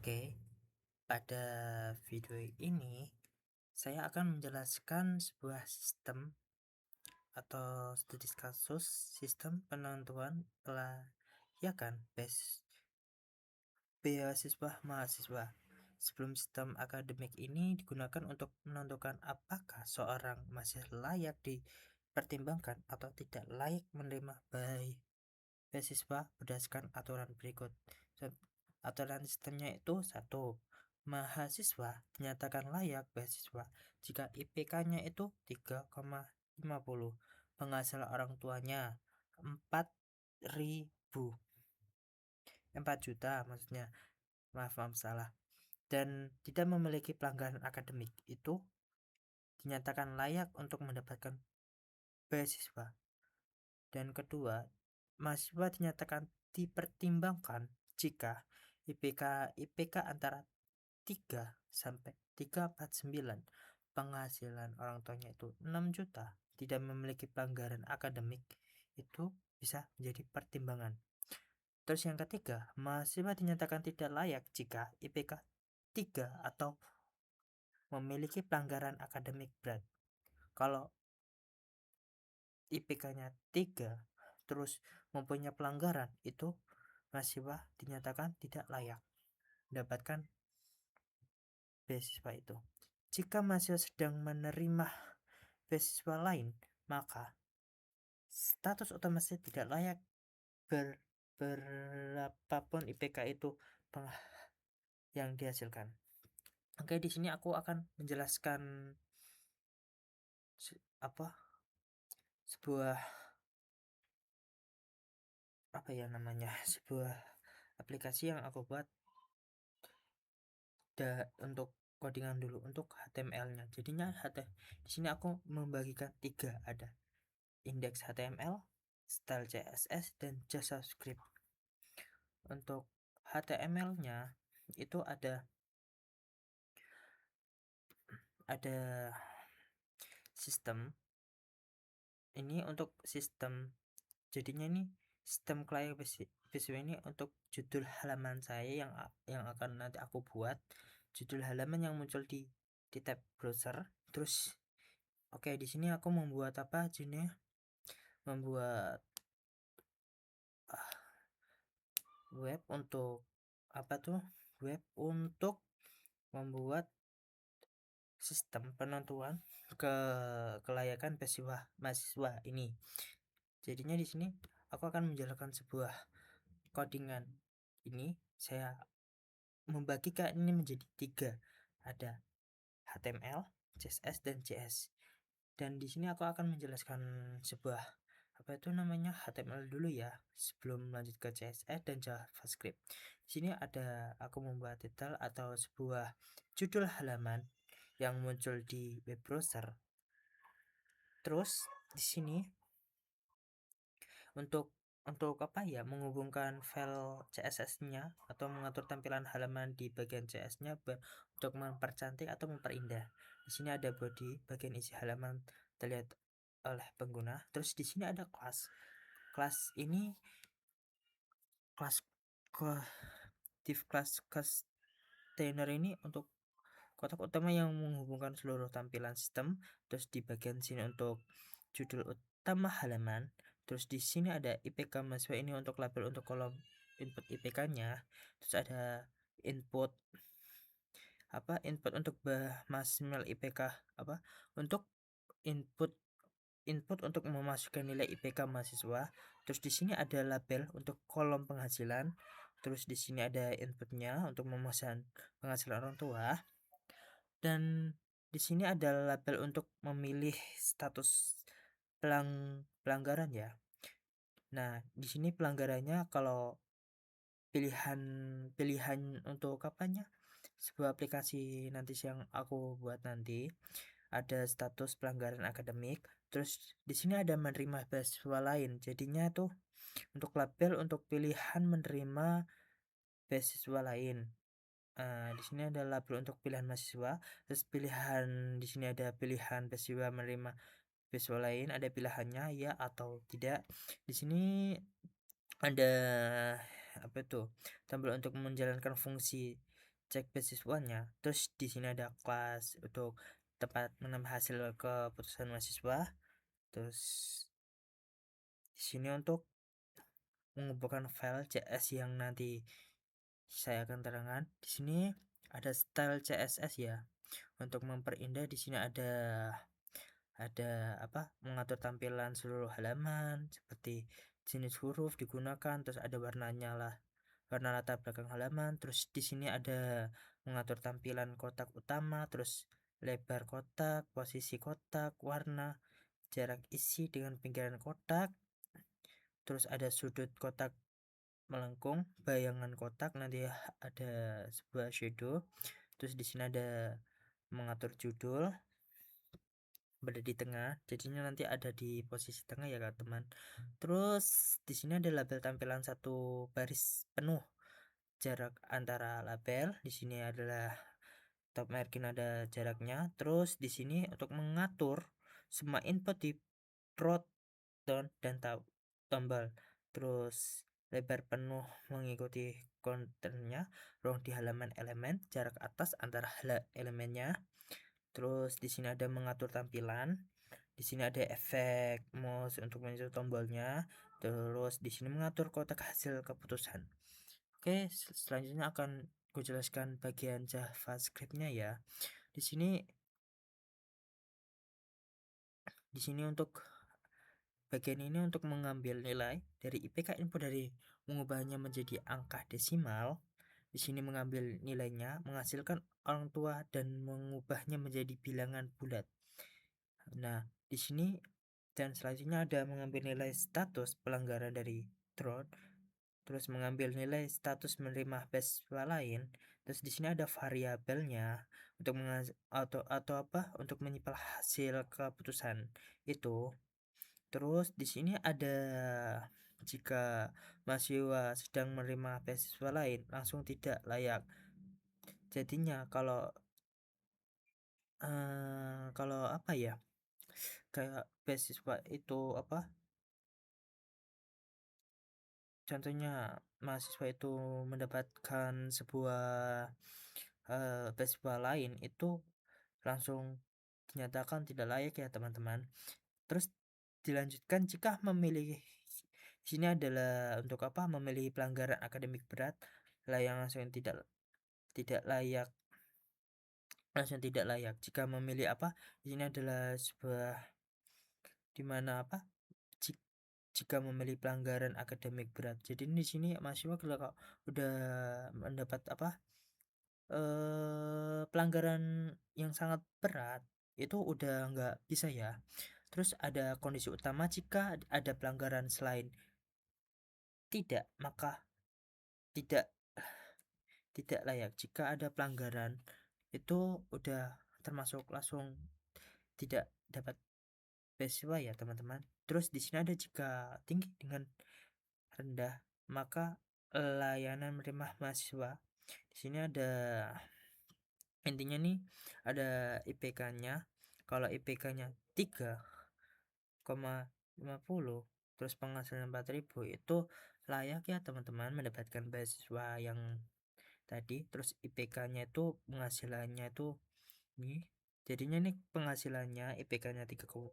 Oke, pada video ini saya akan menjelaskan sebuah sistem atau studi kasus sistem penentuan kelayakan beasiswa mahasiswa. Sebelum sistem akademik ini digunakan untuk menentukan apakah seorang masih layak dipertimbangkan atau tidak layak menerima beasiswa berdasarkan aturan berikut. Aturan sistemnya itu: satu, mahasiswa dinyatakan layak beasiswa jika IPK-nya itu 3,50, penghasilan orang tuanya 4 juta maksudnya, maaf salah, dan tidak memiliki pelanggaran akademik, itu dinyatakan layak untuk mendapatkan beasiswa. Dan kedua, mahasiswa dinyatakan dipertimbangkan jika IPK antara 3 sampai 3,49, penghasilan orang tuanya itu 6 juta, tidak memiliki pelanggaran akademik, itu bisa menjadi pertimbangan. Terus yang ketiga, mahasiswa dinyatakan tidak layak jika IPK 3 atau memiliki pelanggaran akademik berat. Kalau IPK-nya 3 terus mempunyai pelanggaran, itu mahasiswa dinyatakan tidak layak mendapatkan beasiswa itu. Jika mahasiswa sedang menerima beasiswa lain, maka status otomatis tidak layak berapapun IPK itu yang dihasilkan. Oke, di sini aku akan menjelaskan sebuah sebuah aplikasi yang aku buat untuk codingan dulu, untuk HTML-nya. Jadinya di sini aku membagikan 3, ada indeks HTML, style CSS, dan JavaScript. Untuk HTML-nya itu ada sistem. Ini untuk sistem, jadinya ini sistem klien beasiswa ini untuk judul halaman saya yang akan nanti aku buat, judul halaman yang muncul di tab browser. Terus oke, di sini aku membuat membuat web untuk membuat sistem penentuan kelayakan beasiswa mahasiswa ini. Jadinya di sini aku akan menjalankan sebuah codingan. Ini saya membagikan ini menjadi 3, ada HTML, CSS, dan JS. Dan di sini aku akan menjelaskan sebuah HTML dulu ya, sebelum lanjut ke CSS dan JavaScript. Di sini aku membuat title atau sebuah judul halaman yang muncul di web browser. Terus di sini untuk menghubungkan file CSS-nya atau mengatur tampilan halaman di bagian CS-nya untuk mempercantik atau memperindah. Di sini ada body, bagian isi halaman terlihat oleh pengguna. Terus di sini ada kelas. Kelas ini kelas container ini untuk kotak utama yang menghubungkan seluruh tampilan sistem. Terus di bagian sini untuk judul utama halaman. Terus di sini ada IPK mahasiswa, ini untuk label untuk kolom input IPK-nya. Terus ada input untuk maksimal IPK untuk input untuk memasukkan nilai IPK mahasiswa. Terus di sini ada label untuk kolom penghasilan. Terus di sini ada inputnya untuk memasang penghasilan orang tua. Dan di sini ada label untuk memilih status pelanggaran ya. Nah, di sini pelanggarannya, kalau pilihan untuk sebuah aplikasi nanti yang aku buat nanti, ada status pelanggaran akademik. Terus di sini ada menerima beasiswa lain. Jadinya tuh untuk label untuk pilihan menerima beasiswa lain. Di sini ada label untuk pilihan mahasiswa. Terus di sini ada pilihan beasiswa menerima beasiswa lain, ada pilihannya ya atau tidak. Di sini ada tombol untuk menjalankan fungsi cek beasiswanya, terus di sini ada kelas untuk tempat menambah hasil keputusan mahasiswa, terus di sini untuk mengumpulkan file CS yang nanti saya akan terangkan. Di sini ada style CSS ya. Untuk memperindah di sini ada apa? Mengatur tampilan seluruh halaman seperti jenis huruf digunakan, terus ada warnanya lah. Warna latar belakang halaman, terus di sini ada mengatur tampilan kotak utama, terus lebar kotak, posisi kotak, warna, jarak isi dengan pinggiran kotak, terus ada sudut kotak melengkung, bayangan kotak, nanti ada sebuah shadow, terus di sini ada mengatur judul berada di tengah, jadinya nanti ada di posisi tengah ya kak teman. Terus di sini ada label tampilan satu baris penuh, jarak antara label di sini adalah top margin, ada jaraknya. Terus di sini untuk mengatur semua input di prot down dan tombol, terus lebar penuh mengikuti kontennya, ruang di halaman elemen, jarak atas antara elemennya. Terus di sini ada mengatur tampilan, di sini ada efek mouse untuk menyentuh tombolnya, terus di sini mengatur kotak hasil keputusan. Oke, selanjutnya akan gue jelaskan bagian JavaScript-nya ya. Di sini untuk bagian ini untuk mengambil nilai dari IPK input dari mengubahnya menjadi angka desimal. Di sini mengambil nilainya, menghasilkan orang tua dan mengubahnya menjadi bilangan bulat. Nah, di sini dan selanjutnya ada mengambil nilai status pelanggaran dari throat, terus mengambil nilai status menerima beasiswa lain. Terus di sini ada variabelnya untuk atau apa untuk menyimpan hasil keputusan itu. Terus di sini ada jika mahasiswa sedang menerima beasiswa lain langsung tidak layak. Jadinya kalau apa ya? Kayak beasiswa itu apa? Contohnya mahasiswa itu mendapatkan sebuah beasiswa lain itu langsung dinyatakan tidak layak ya teman-teman. Terus dilanjutkan jika memilih, sini adalah untuk apa, memilih pelanggaran akademik berat lah yang langsung tidak layak, jika memilih apa, ini adalah sebuah dimana apa, jika memilih pelanggaran akademik berat. Jadi di sini mahasiswa kalau udah mendapat apa, pelanggaran yang sangat berat itu udah nggak bisa ya. Terus ada kondisi utama, jika ada pelanggaran selain tidak, maka tidak tidak layak. Jika ada pelanggaran itu udah termasuk langsung tidak dapat beasiswa ya teman-teman. Terus di sini ada jika tinggi dengan rendah, maka layanan menerima mahasiswa. Di sini ada intinya nih, ada IPK-nya. Kalau IPK-nya 3,50 terus penghasilan 4.000 itu layak ya teman-teman mendapatkan beasiswa yang tadi. Terus IPK-nya itu penghasilannya itu nih, jadinya nih penghasilannya IPK-nya 3,50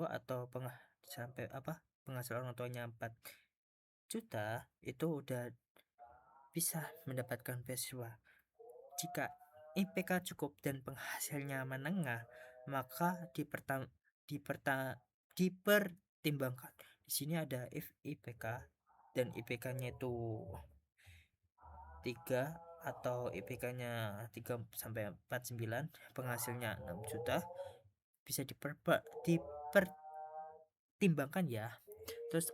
atau sampai apa, penghasilan orang tuanya 4 juta itu udah bisa mendapatkan beasiswa. Jika IPK cukup dan penghasilnya menengah, maka dipertimbangkan. Di sini ada if IPK dan IPK-nya itu 3 atau IPK-nya 3 sampai 49, penghasilnya 6 juta, bisa dipertimbangkan ya. Terus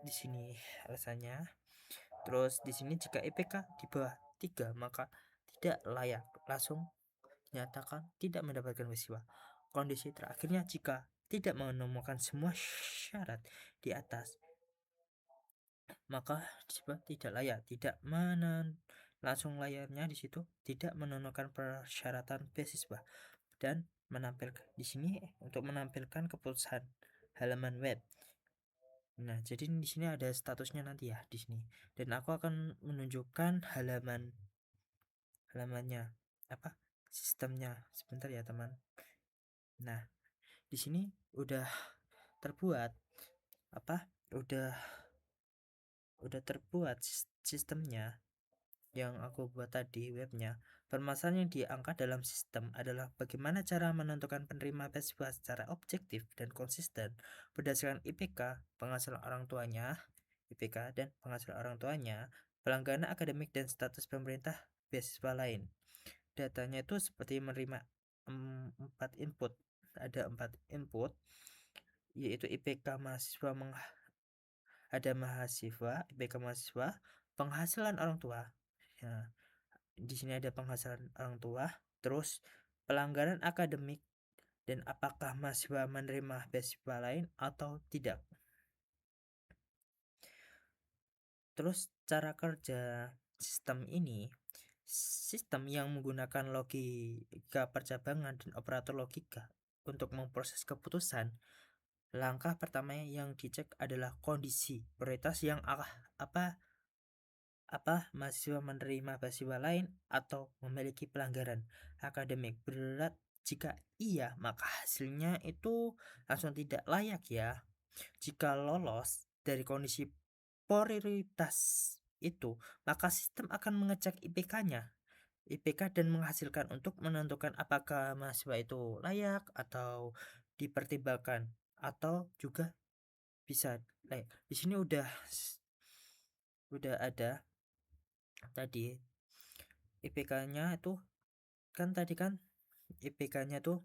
di sini alasannya. Terus di sini jika IPK di bawah 3 maka tidak layak, langsung nyatakan tidak mendapatkan beasiswa. Kondisi terakhirnya jika tidak menemukan semua syarat di atas, maka disebut tidak layak, langsung layarnya di situ tidak memenuhi persyaratan beasiswa dan menampilkan di sini untuk menampilkan keputusan halaman web. Nah, jadi di sini ada statusnya nanti ya di sini. Dan aku akan menunjukkan halaman halamannya, apa, sistemnya. Sebentar ya, teman. Nah, di sini udah terbuat apa? Udah terbuat sistemnya yang aku buat tadi webnya. Permasalahan yang diangkat dalam sistem adalah bagaimana cara menentukan penerima beasiswa secara objektif dan konsisten berdasarkan IPK, penghasilan orang tuanya, IPK dan penghasilan orang tuanya, pelanggaran akademik dan status pemerintah beasiswa lain. Datanya itu seperti menerima 4 input. Ada 4 input, yaitu IPK mahasiswa, ada mahasiswa, IPK mahasiswa, penghasilan orang tua. Ya, di sini ada penghasilan orang tua, terus pelanggaran akademik, dan apakah mahasiswa menerima beasiswa lain atau tidak. Terus cara kerja sistem ini, sistem yang menggunakan logika percabangan dan operator logika untuk memproses keputusan. Langkah pertama yang dicek adalah kondisi prioritas yang mahasiswa menerima beasiswa lain atau memiliki pelanggaran akademik berat. Jika iya, maka hasilnya itu langsung tidak layak ya. Jika lolos dari kondisi prioritas itu, maka sistem akan mengecek IPK dan menghasilkan untuk menentukan apakah mahasiswa itu layak atau dipertimbangkan atau juga bisa layak. Di sini udah ada tadi IPK-nya itu kan, tadi kan IPK-nya tuh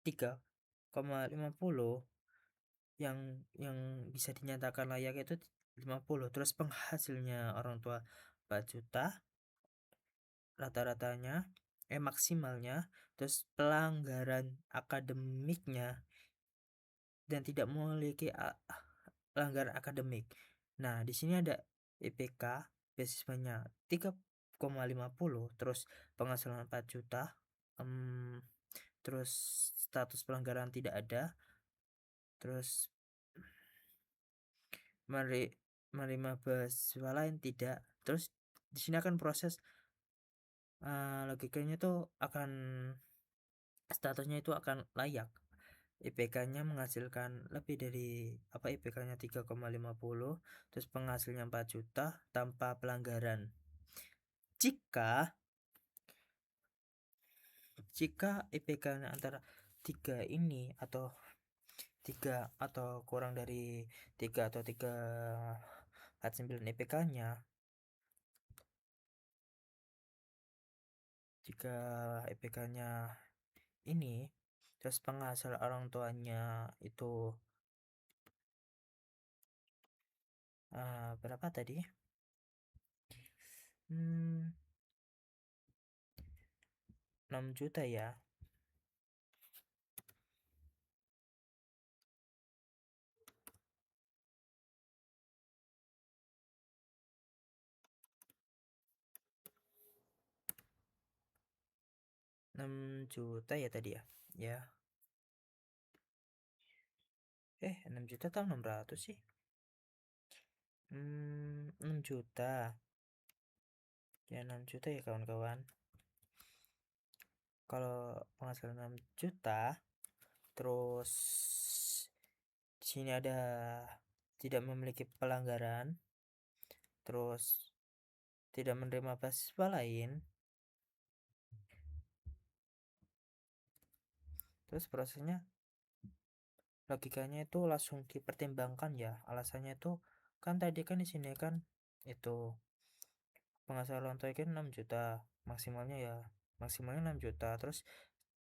3,50, yang bisa dinyatakan layak itu 50. Terus penghasilnya orang tua 4 juta rata-ratanya, maksimalnya. Terus pelanggaran akademiknya dan tidak memiliki pelanggaran akademik. Nah, di sini ada IPK beasiswanya 3,50, terus penghasilan 4 juta, terus status pelanggaran tidak ada, terus menerima beasiswa lain tidak. Terus di sini akan proses logikanya tuh akan statusnya itu akan layak. IPK-nya menghasilkan lebih dari IPK-nya 3,50, terus penghasilnya 4 juta tanpa pelanggaran. Jika IPK-nya antara 3 ini atau 3 atau kurang dari 3 atau 3,49 IPK-nya, jika IPK-nya ini terus penghasilan orang tuanya itu berapa tadi? 6 juta ya. 6 juta ya tadi ya. Ya. 6 juta atau 600 sih? 6 juta. Ya 6 juta ya kawan-kawan. Kalau penghasilan 6 juta, terus di sini ada tidak memiliki pelanggaran, terus tidak menerima beasiswa lain, terus prosesnya logikanya itu langsung dipertimbangkan ya. Alasannya itu kan tadi kan di sini kan itu penghasilan tua kan 6 juta maksimalnya 6 juta, terus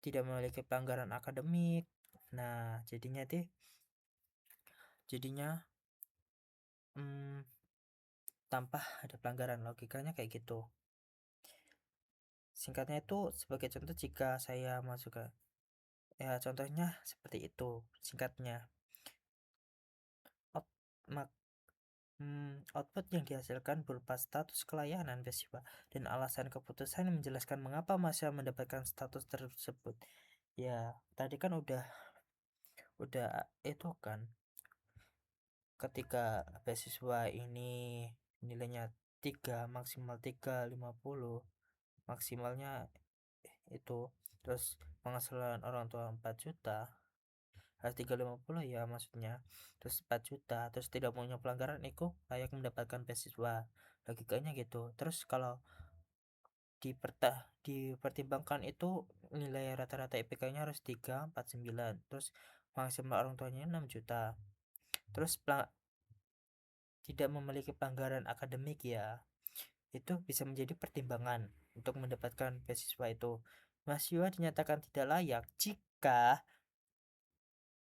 tidak memiliki pelanggaran akademik. Nah, jadinya tanpa ada pelanggaran, logikanya kayak gitu. Singkatnya itu sebagai contoh, jika saya masuk ke contohnya seperti itu singkatnya. Output yang dihasilkan berupa status kelayanan beasiswa dan alasan keputusan yang menjelaskan mengapa mahasiswa mendapatkan status tersebut. Ya, tadi kan udah itu kan, ketika beasiswa ini nilainya 3 maksimal 3,50 maksimalnya itu. Terus penghasilan orang tua 4 juta, harus 3,50 ya maksudnya, terus 4 juta, terus tidak punya pelanggaran itu layak mendapatkan beasiswa, logikanya gitu. Terus kalau dipertimbangkan itu nilai rata-rata IPK-nya harus 3,49, terus maksimal orang tuanya 6 juta, terus tidak memiliki pelanggaran akademik ya, itu bisa menjadi pertimbangan untuk mendapatkan beasiswa itu. Mahasiswa dinyatakan tidak layak jika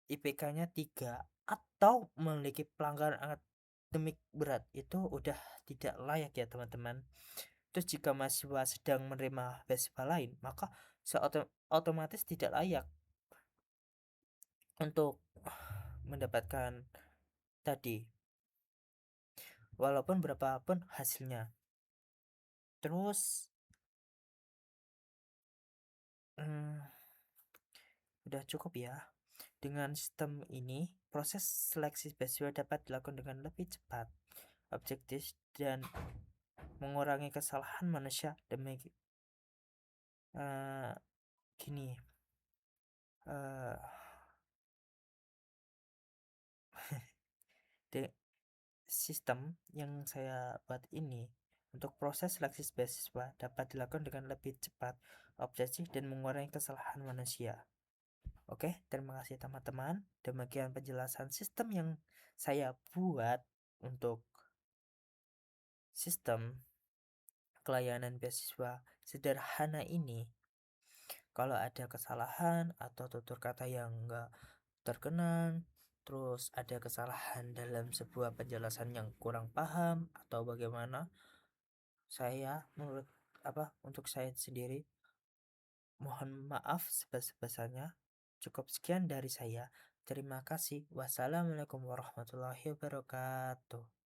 IPK-nya 3 atau memiliki pelanggaran akademik berat, itu udah tidak layak ya teman-teman. Terus jika mahasiswa sedang menerima beasiswa lain, maka otomatis tidak layak untuk mendapatkan tadi, walaupun berapapun hasilnya. Terus udah cukup ya. Dengan sistem ini, proses seleksi beasiswa dapat dilakukan dengan lebih cepat, objektif, dan mengurangi kesalahan manusia demi gini. eh de, Sistem yang saya buat ini untuk proses seleksi beasiswa dapat dilakukan dengan lebih cepat, objektif, dan mengurangi kesalahan manusia. Oke, terima kasih teman-teman. Demikian penjelasan sistem yang saya buat untuk sistem kelayanan beasiswa sederhana ini. Kalau ada kesalahan atau tutur kata yang enggak terkenan, terus ada kesalahan dalam sebuah penjelasan yang kurang paham atau bagaimana, saya untuk saya sendiri mohon maaf sebesar-besarnya. Cukup sekian dari saya. Terima kasih. Wassalamualaikum warahmatullahi wabarakatuh.